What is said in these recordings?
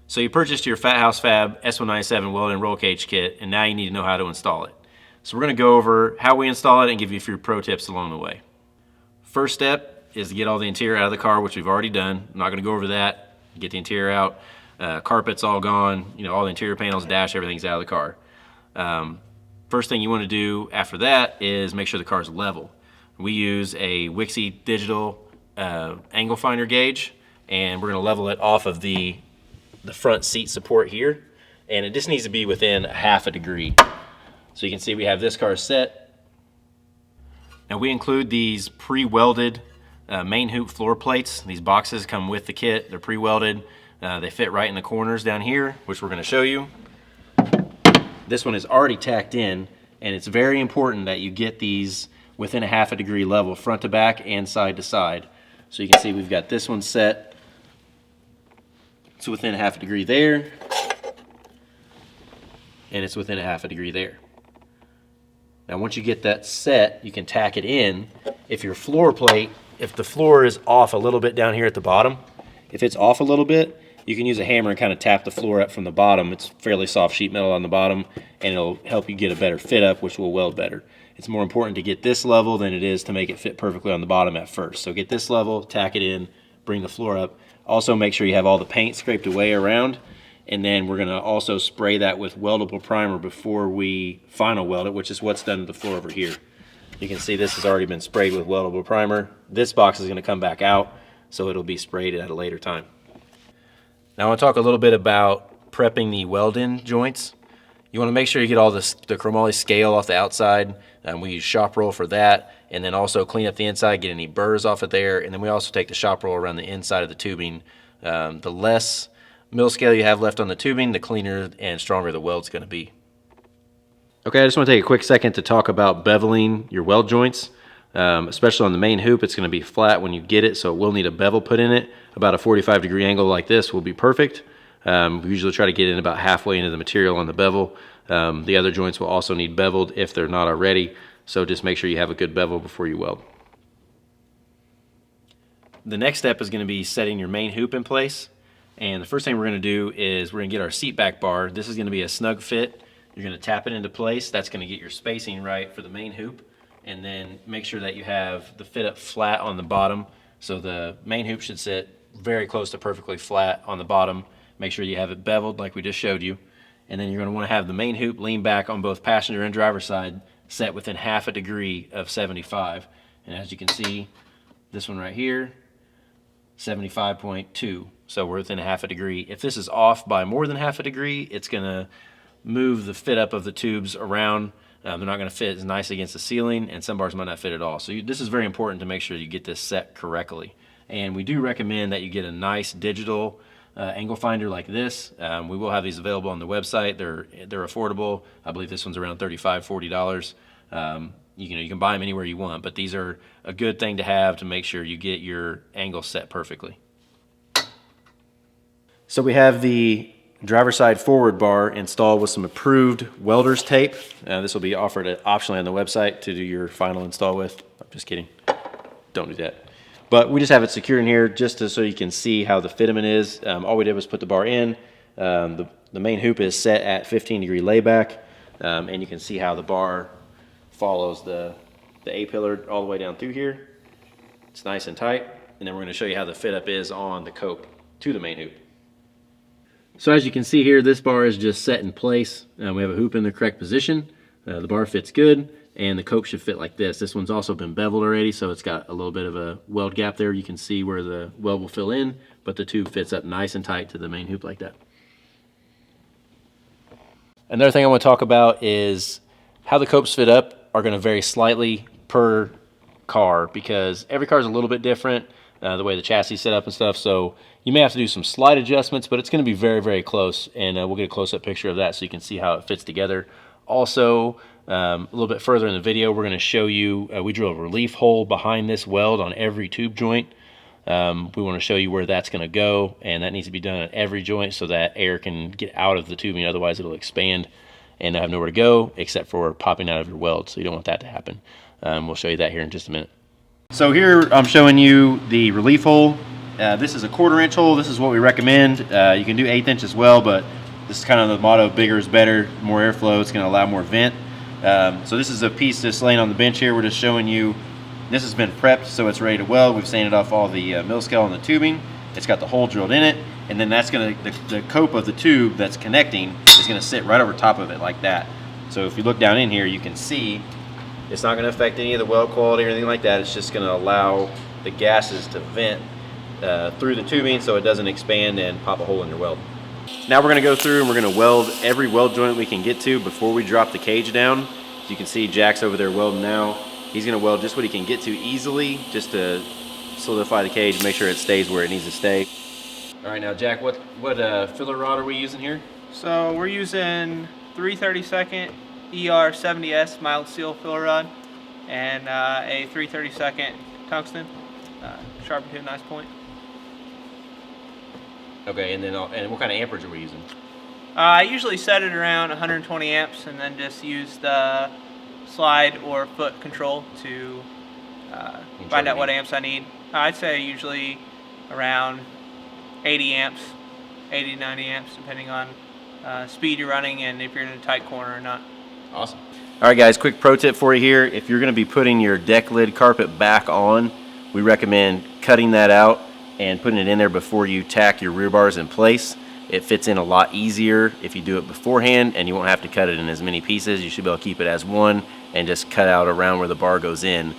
So you purchased your Fathouse Fab S197 Weld-In roll cage kit, and now you need to know how to install it. So we're going to go over how we install it and give you a few pro tips along the way. First step is to get all the interior out of the car, which we've already done. I'm not going to go over that. Get the interior out. Carpet's all gone. You know, all the interior panels, dash, everything's out of the car. First thing you want to do after that is make sure the car's level. We use a Wixie digital angle finder gauge, and we're going to level it off of the front seat support here, and it just needs to be within ½ degree. So you can see we have this car set. Now we include these pre-welded main hoop floor plates. These boxes come with the kit. They're pre-welded. They fit right in the corners down here, which we're going to show you. This one is already tacked in, and it's very important that you get these within ½ degree level, front to back and side to side. So you can see we've got this one set. It's within ½ degree there, and it's within ½ degree there. Now once you get that set, you can tack it in. If your floor plate, if the floor is off a little bit down here at the bottom, if it's off a little bit, you can use a hammer and kind of tap the floor up from the bottom. It's fairly soft sheet metal on the bottom, and it'll help you get a better fit up, which will weld better. It's more important to get this level than it is to make it fit perfectly on the bottom at first. So get this level, tack it in, bring the floor up. Also make sure you have all the paint scraped away around, and then we're going to also spray that with weldable primer before we final weld it, which is what's done to the floor over here. You can see this has already been sprayed with weldable primer. This box is going to come back out, so it'll be sprayed at a later time. Now I want to talk a little bit about prepping the weld-in joints. You want to make sure you get all the chromoly scale off the outside. We use shop roll for that, and then also clean up the inside, get any burrs off of there, and then we also take the shop roll around the inside of the tubing. The less mill scale you have left on the tubing, the cleaner and stronger the weld's going to be. Okay, I just want to take a quick second to talk about beveling your weld joints. Especially on the main hoop, it's going to be flat when you get it, so it will need a bevel put in it. About a 45-degree angle like this will be perfect. We usually try to get in about halfway into the material on the bevel. The other joints will also need beveled if they're not already, so just make sure you have a good bevel before you weld. The next step is going to be setting your main hoop in place, and the first thing we're going to do is we're going to get our seat back bar. This is going to be a snug fit. You're going to tap it into place. That's going to get your spacing right for the main hoop, and then make sure that you have the fit up flat on the bottom. So the main hoop should sit very close to perfectly flat on the bottom. Make sure you have it beveled like we just showed you. And then you're going to want to have the main hoop lean back on both passenger and driver side, set within ½ degree of 75. And as you can see, this one right here, 75.2. So we're within ½ degree. If this is off by more than ½ degree, it's going to move the fit up of the tubes around. They're not going to fit as nice against the ceiling, and some bars might not fit at all. So this is very important to make sure you get this set correctly. And we do recommend that you get a nice digital angle finder like this. We will have these available on the website. They're affordable. I believe this one's around $35, $40. You can buy them anywhere you want, but these are a good thing to have to make sure you get your angle set perfectly. So we have the driver side forward bar installed with some approved welder's tape. This will be offered optionally on the website to do your final install with. I'm just kidding. Don't do that. But we just have it secured in here just so you can see how the fitment is. All we did was put the bar in. The main hoop is set at 15-degree layback, and you can see how the bar follows the A-pillar all the way down through here. It's nice and tight, and then we're going to show you how the fit up is on the cope to the main hoop. So as you can see here, this bar is just set in place. We have a hoop in the correct position. The bar fits good, and the cope should fit like this. This one's also been beveled already, so it's got a little bit of a weld gap there. You can see where the weld will fill in, but the tube fits up nice and tight to the main hoop like that. Another thing I want to talk about is how the copes fit up are going to vary slightly per car, because every car is a little bit different, the way the chassis is set up and stuff. So you may have to do some slight adjustments, but it's going to be very, very close, and we'll get a close-up picture of that so you can see how it fits together. Also, a little bit further in the video, we're going to show you, we drill a relief hole behind this weld on every tube joint. We want to show you where that's going to go, and that needs to be done at every joint so that air can get out of the tubing. Otherwise, it'll expand and have nowhere to go except for popping out of your weld, so you don't want that to happen. We'll show you that here in just a minute. So here I'm showing you the relief hole This is a 1/4 inch hole. This is what we recommend. You can do 1/8 inch as well, but this is kind of the motto: bigger is better, more airflow. It's going to allow more vent. So this is a piece that's laying on the bench here. We're just showing you. This has been prepped, so it's ready to weld. We've sanded off all the mill scale and the tubing. It's got the hole drilled in it, and then that's going to the cope of the tube that's connecting is going to sit right over top of it like that. So if you look down in here, you can see it's not going to affect any of the weld quality or anything like that. It's just going to allow the gases to vent through the tubing so it doesn't expand and pop a hole in your weld. Now we're going to go through and we're going to weld every weld joint we can get to before we drop the cage down. As you can see, Jack's over there welding now. He's going to weld just what he can get to easily, just to solidify the cage, make sure it stays where it needs to stay. All right, now Jack, what filler rod are we using here? So we're using 3/32 ER70S mild steel filler rod and a 3/32 tungsten sharpened to a nice point. Okay, and then and what kind of amperage are we using? I usually set it around 120 amps and then just use the slide or foot control to find out what amps I need. I'd say usually around 80 amps, 80 to 90 amps, depending on speed you're running and if you're in a tight corner or not. Awesome. All right, guys, quick pro tip for you here. If you're going to be putting your deck lid carpet back on, we recommend cutting that out and putting it in there before you tack your rear bars in place. It fits in a lot easier if you do it beforehand, and you won't have to cut it in as many pieces. You should be able to keep it as one and just cut out around where the bar goes in.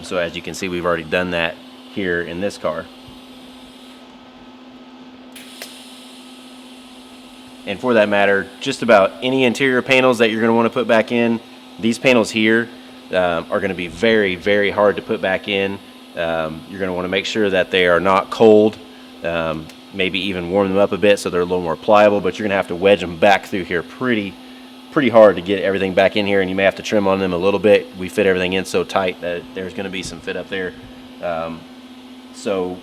So as you can see, we've already done that here in this car. And for that matter, just about any interior panels that you're going to want to put back in, these panels here are going to be very, very hard to put back in. You're going to want to make sure that they are not cold. Maybe even warm them up a bit so they're a little more pliable, but you're going to have to wedge them back through here pretty hard to get everything back in here, and you may have to trim on them a little bit. We fit everything in so tight that there's going to be some fit up there. So,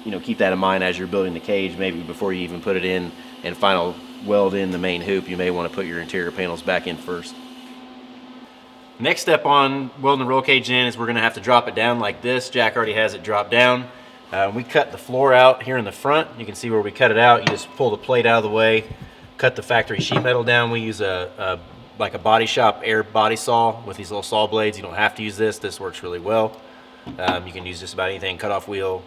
you know, keep that in mind as you're building the cage. Maybe before you even put it in and final weld in the main hoop, you may want to put your interior panels back in first. Next step on welding the roll cage in is we're going to have to drop it down like this. Jack already has it dropped down. We cut the floor out here in the front. You can see where we cut it out. You just pull the plate out of the way, cut the factory sheet metal down. We use like a body shop air body saw with these little saw blades. You don't have to use this. This works really well. You can use just about anything, cut off wheel,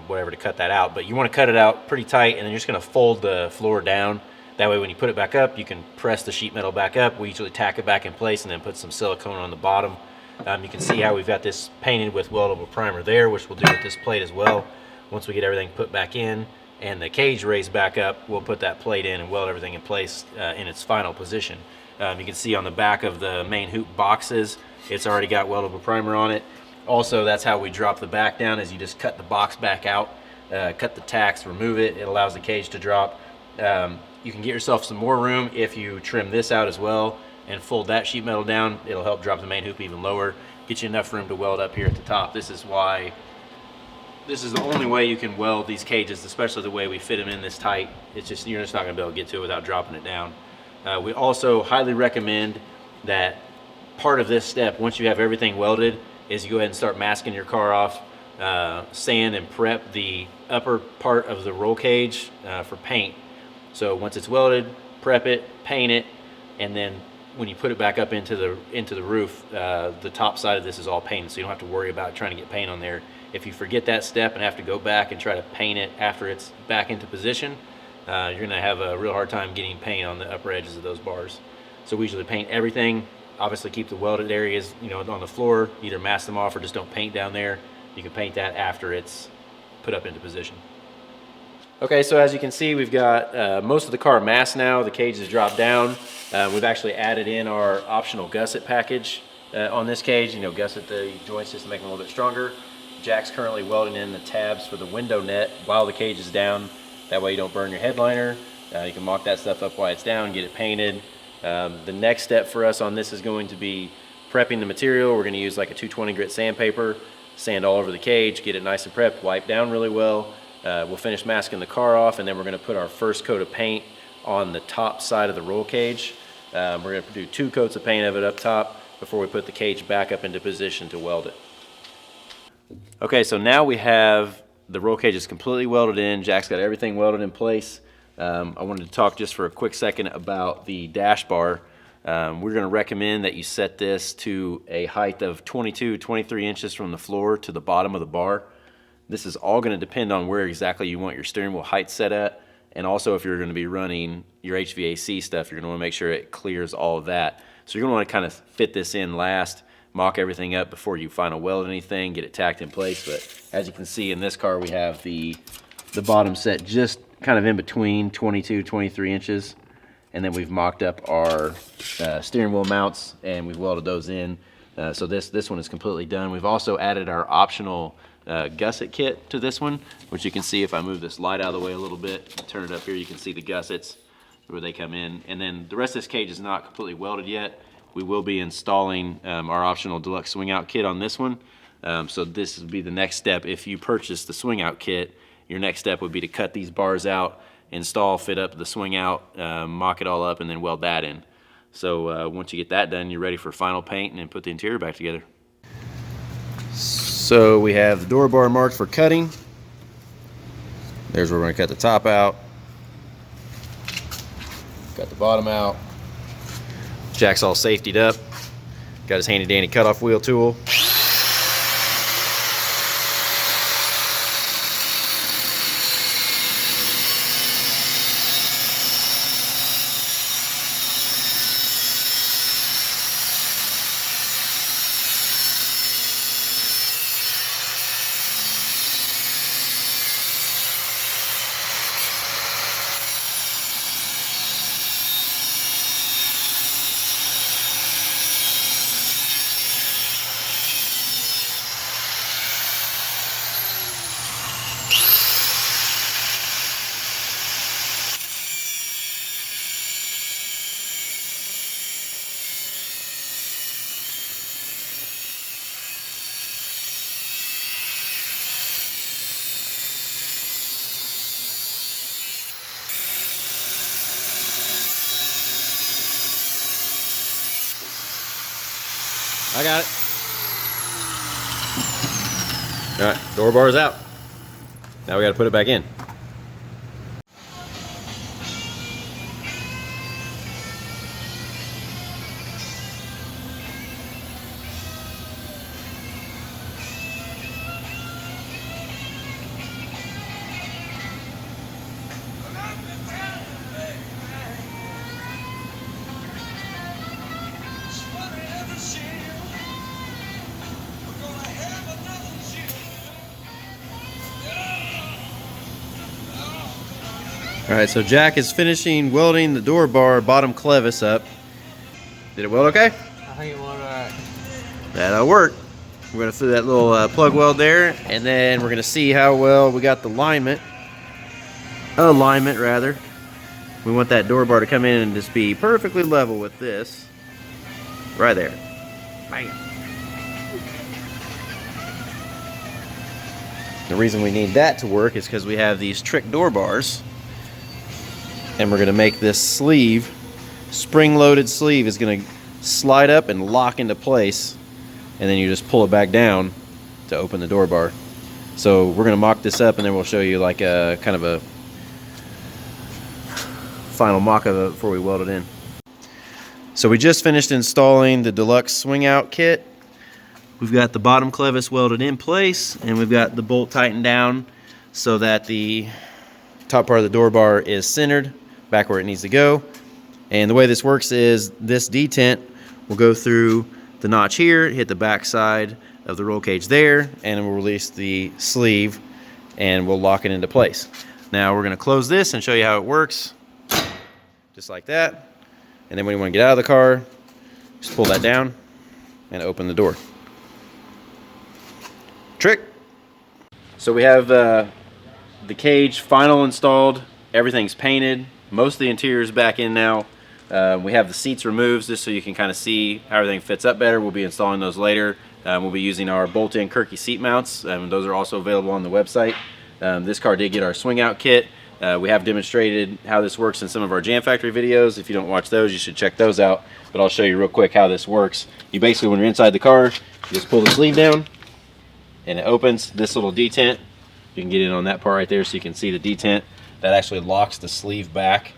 whatever to cut that out. But you want to cut it out pretty tight, and then you're just going to fold the floor down. That way when you put it back up, you can press the sheet metal back up. We usually tack it back in place and then put some silicone on the bottom. You can see how we've got this painted with weldable primer there, which we'll do with this plate as well. Once we get everything put back in and the cage raised back up, we'll put that plate in and weld everything in place in its final position. You can see on the back of the main hoop boxes, it's already got weldable primer on it. Also, that's how we drop the back down, is you just cut the box back out, cut the tacks, remove it. It allows the cage to drop. You can get yourself some more room if you trim this out as well and fold that sheet metal down. It'll help drop the main hoop even lower, get you enough room to weld up here at the top. This is the only way you can weld these cages, especially the way we fit them in this tight. It's just, you're just not going to be able to get to it without dropping it down. We also highly recommend that part of this step, once you have everything welded, is you go ahead and start masking your car off, sand and prep the upper part of the roll cage for paint. So once it's welded, prep it, paint it, and then when you put it back up into the roof, the top side of this is all painted, so you don't have to worry about trying to get paint on there. If you forget that step and have to go back and try to paint it after it's back into position, you're going to have a real hard time getting paint on the upper edges of those bars. So we usually paint everything. Obviously keep the welded areas, you know, on the floor, either mask them off or just don't paint down there. You can paint that after it's put up into position. Okay, so as you can see, we've got most of the car masked now. The cage is dropped down. We've actually added in our optional gusset package on this cage. You know, gusset the joints just to make them a little bit stronger. Jack's currently welding in the tabs for the window net while the cage is down. That way you don't burn your headliner. You can mock that stuff up while it's down, get it painted. The next step for us on this is going to be prepping the material. We're going to use like a 220 grit sandpaper, sand all over the cage, get it nice and prepped, wipe down really well. We'll finish masking the car off, and then we're going to put our first coat of paint on the top side of the roll cage. We're going to do 2 coats of paint of it up top before we put the cage back up into position to weld it. Okay, so now we have the roll cage is completely welded in. Jack's got everything welded in place. I wanted to talk just for a quick second about the dash bar. We're going to recommend that you set this to a height of 22-23 inches from the floor to the bottom of the bar. This is all going to depend on where exactly you want your steering wheel height set at, and also if you're going to be running your HVAC stuff, you're going to want to make sure it clears all of that. So you're going to want to kind of fit this in last, mock everything up before you final weld anything, get it tacked in place. But as you can see in this car, we have the bottom set just kind of in between 22-23 inches, and then we've mocked up our steering wheel mounts and we've welded those in. So this one is completely done. We've also added our optional gusset kit to this one, which you can see if I move this light out of the way a little bit, turn it up here, you can see the gussets where they come in. And then the rest of this cage is not completely welded yet. We will be installing our optional deluxe swing out kit on this one. So this would be the next step. If you purchase the swing out kit, your next step would be to cut these bars out, install, fit up the swing out, mock it all up, and then weld that in. So once you get that done, you're ready for final paint and then put the interior back together. So we have the door bar marked for cutting. There's where we're going to cut the top out. Got the bottom out. Jack's all safetied up. Got his handy dandy cutoff wheel tool. I got it. All right, door bar's out. Now we got to put it back in. All right, so Jack is finishing welding the door bar bottom clevis up. Did it weld okay? I think it welded alright. That'll work. We're gonna throw that little plug weld there, and then we're gonna see how well we got the alignment rather. We want that door bar to come in and just be perfectly level with this. Right there. Bam. The reason we need that to work is because we have these trick door bars. And we're going to make this sleeve, spring-loaded sleeve, is going to slide up and lock into place, and then you just pull it back down to open the door bar. So we're going to mock this up, and then we'll show you like a kind of a final mock of it before we weld it in. So we just finished installing the deluxe swing out kit. We've got the bottom clevis welded in place, and we've got the bolt tightened down so that the top part of the door bar is centered back where it needs to go. And the way this works is this detent will go through the notch here, hit the back side of the roll cage there, and we'll release the sleeve and we'll lock it into place. Now we're going to close this and show you how it works, just like that. And then when you want to get out of the car, just pull that down and open the door. Trick. So we have the cage final installed, everything's painted, most of the interior is back in now. We have the seats removed just so you can kind of see how everything fits up better. We'll be installing those later. We'll be using our bolt-in Kirky seat mounts. Those are also available on the website. This car did get our swing out kit. We have demonstrated how this works in some of our Jam Factory videos. If you don't watch those, you should check those out. But I'll show you real quick how this works. You basically, when you're inside the car, you just pull the sleeve down and it opens. This little detent You can get in on that part right there so you can see the detent. That actually locks the sleeve back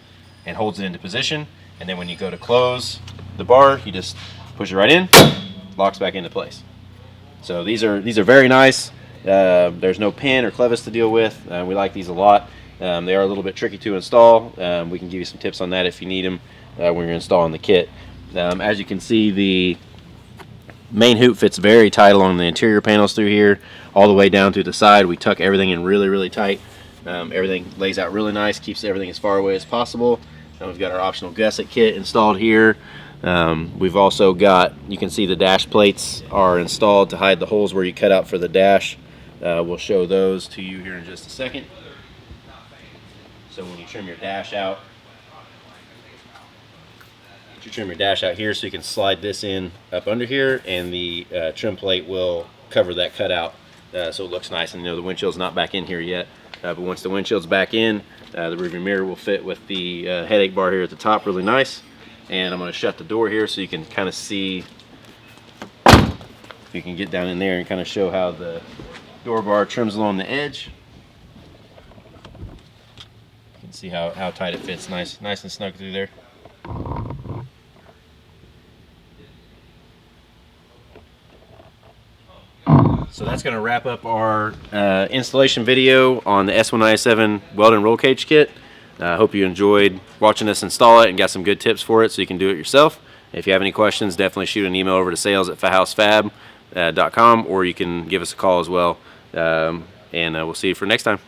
and holds it into position. And then when you go to close the bar, you just push it right in, locks back into place. So these are very nice. There's no pin or clevis to deal with. We like these a lot. They are a little bit tricky to install. We can give you some tips on that if you need them when you're installing the kit. As you can see, the main hoop fits very tight along the interior panels through here, all the way down to the side. We tuck everything in really tight. Everything lays out really nice, keeps everything as far away as possible. We've got our optional gusset kit installed here. We've also got, you can see the dash plates are installed to hide the holes where you cut out for the dash. We'll show those to you here in just a second. So when you trim your dash out, here so you can slide this in up under here, and the trim plate will cover that cutout so it looks nice. And you know, the windshield's not back in here yet, but once the windshield's back in, the rearview mirror will fit with the headache bar here at the top really nice. And I'm going to shut the door here so you can kind of see, you can get down in there and kind of show how the door bar trims along the edge. You can see how tight it fits, nice and snug through there. So that's going to wrap up our installation video on the S197 Weld-In roll cage kit. I hope you enjoyed watching us install it and got some good tips for it so you can do it yourself. If you have any questions, definitely shoot an email over to sales@fathousefab.com, or you can give us a call as well. And we'll see you for next time.